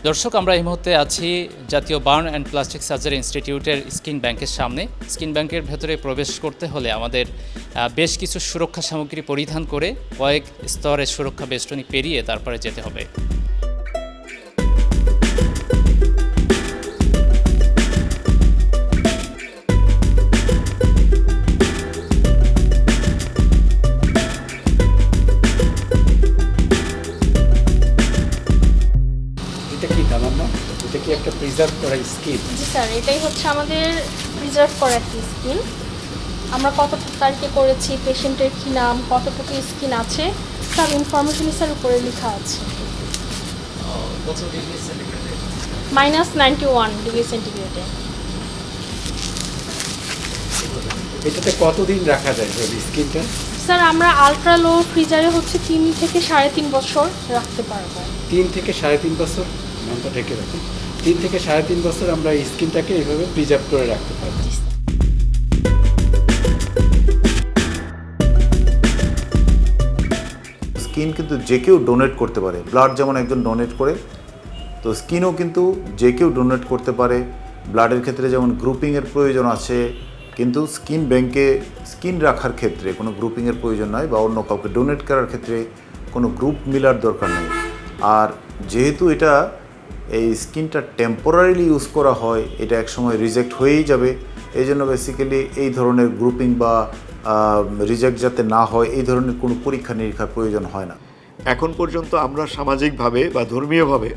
দর্শক, আমরা এই মুহূর্তে আছি জাতীয় বার্ন অ্যান্ড প্লাস্টিক সার্জারি ইনস্টিটিউটের স্কিন ব্যাংকের সামনে। স্কিন ব্যাংকের ভেতরে প্রবেশ করতে হলে আমাদের বেশ কিছু সুরক্ষা সামগ্রী পরিধান করে কয়েক স্তরের সুরক্ষা বেষ্টনী পেরিয়ে তারপরে যেতে হবে। এটা কি একটা প্রিজার্ভ করা স্কিন? জি স্যার, এটাই হচ্ছে আমাদের প্রিজার্ভ করা একটা স্কিন। আমরা কত তারিখে করেছি, পেশেন্টের কী নাম, কতটুকু স্কিন আছে, সব ইনফরমেশন স্যার উপরে লেখা আছে। -91 ডিগ্রি সেন্টিগ্রেডে। এটাতে কতদিন রাখা যায় স্কিনটা? স্যার আমরা আলট্রা লো ফ্রিজারে হচ্ছে 3 থেকে 3.5 বছর রাখতে পারবো। 3 থেকে 3.5 বছর নামটা ঢেকে রাখুন। 3 থেকে 3.5 বছর আমরা এই স্কিনটাকে এইভাবে প্রিজার্ভ করে রাখতে পারবো। স্কিন কিন্তু যে কেউ ডোনেট করতে পারে। ব্লাড যেমন একজন ডোনেট করে, তো স্কিনও কিন্তু যে কেউ ডোনেট করতে পারে। ব্লাডের ক্ষেত্রে যেমন গ্রুপিংয়ের প্রয়োজন আছে, কিন্তু স্কিন ব্যাংকে স্কিন রাখার ক্ষেত্রে কোনো গ্রুপিংয়ের প্রয়োজন নয়, বা অন্য কাউকে ডোনেট করার ক্ষেত্রে কোনো গ্রুপ মিলার দরকার নেই। আর যেহেতু এটা এই স্কিনটা টেম্পোরারিলি ইউজ করা হয়, এটা একসময় রিজেক্ট হয়েই যাবে। এই জন্য বেসিক্যালি এই ধরনের গ্রুপিং বা রিজেক্ট যাতে না হয়, এই ধরনের কোনো পরীক্ষা নিরীক্ষার প্রয়োজন হয় না। এখন পর্যন্ত আমরা সামাজিকভাবে বা ধর্মীয়ভাবে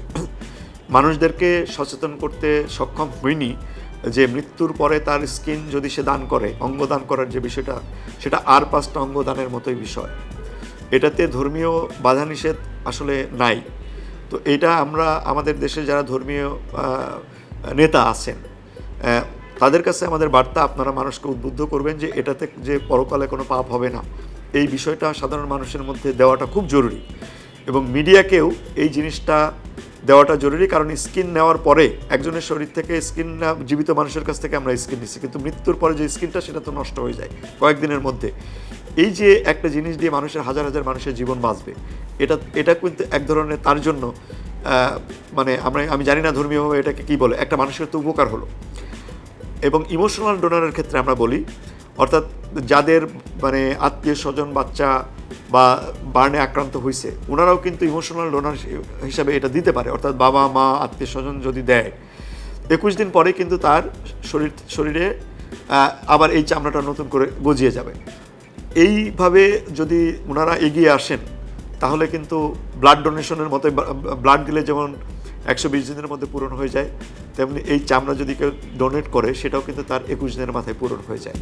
মানুষদেরকে সচেতন করতে সক্ষম হইনি যে মৃত্যুর পরে তার স্কিন যদি সে দান করে, অঙ্গদান করার যে বিষয়টা, সেটা আর 5টা অঙ্গদানের মতোই বিষয়। এটাতে ধর্মীয় বাধা নিষেধ আসলে নাই। তো এটা আমরা আমাদের দেশে যারা ধর্মীয় নেতা আছেন তাদের কাছে আমাদের বার্তা, আপনারা মানুষকে উদ্বুদ্ধ করবেন যে এটাতে যে পরকালে কোনো পাপ হবে না, এই বিষয়টা সাধারণ মানুষের মধ্যে দেওয়াটা খুব জরুরি। এবং মিডিয়াকেও এই জিনিসটা দেওয়াটা জরুরি, কারণ স্কিন নেওয়ার পরে একজনের শরীর থেকে স্কিন, জীবিত মানুষের কাছ থেকে আমরা স্কিন নিচ্ছি, কিন্তু মৃত্যুর পরে যে স্কিনটা সেটা তো নষ্ট হয়ে যায় কয়েকদিনের মধ্যে। এই যে একটা জিনিস দিয়ে মানুষের হাজার হাজার মানুষের জীবন বাঁচবে, এটা কিন্তু এক ধরনের তার জন্য মানে আমি জানি না ধর্মীয়ভাবে এটাকে কী বলে, একটা মানুষের তো উপকার হলো। এবং ইমোশনাল ডোনারের ক্ষেত্রে আমরা বলি, অর্থাৎ যাদের মানে আত্মীয় স্বজন বাচ্চা বা বার্নে আক্রান্ত হয়েছে, ওনারাও কিন্তু ইমোশনাল ডোনার হিসাবে এটা দিতে পারে। অর্থাৎ বাবা মা আত্মীয় স্বজন যদি দেয়, 21 দিন পরে কিন্তু তার শরীরে আবার এই চামড়াটা নতুন করে গজিয়ে যাবে। এইভাবে যদি ওনারা এগিয়ে আসেন, তাহলে কিন্তু ব্লাড ডোনেশনের মতো, ব্লাড দিলে যেমন 120 দিনের মধ্যে পূরণ হয়ে যায়, তেমনি এই চামড়া যদি কেউ ডোনেট করে, সেটাও কিন্তু তার 21 দিনের মাথায় পূরণ হয়ে যায়।